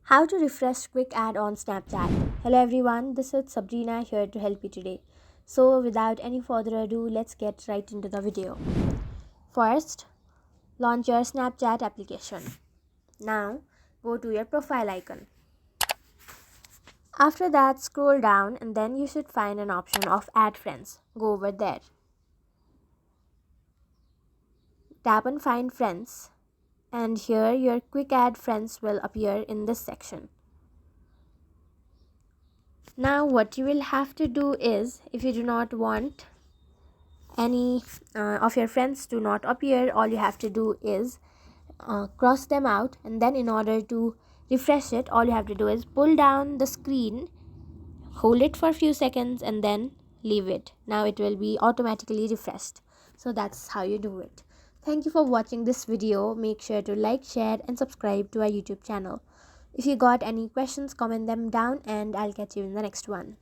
How to refresh quick ad on Snapchat. Hello everyone, this is Sabrina here to help you today. So without any further ado, let's get right into the video. First, launch your Snapchat application. Now, go to your profile icon. After that, scroll down and then you should find an option of Add Friends. Go over there. Tap on Find Friends and here your quick add friends will appear in this section. Now what you will have to do is, if you do not want any of your friends to not appear, all you have to do is cross them out, and then in order to refresh it, all you have to do is pull down the screen, hold it for a few seconds and then leave it. Now it will be automatically refreshed. So that's how you do it. Thank you for watching this video. Make sure to like, share and subscribe to our YouTube channel. If you got any questions, comment them down and I'll catch you in the next one.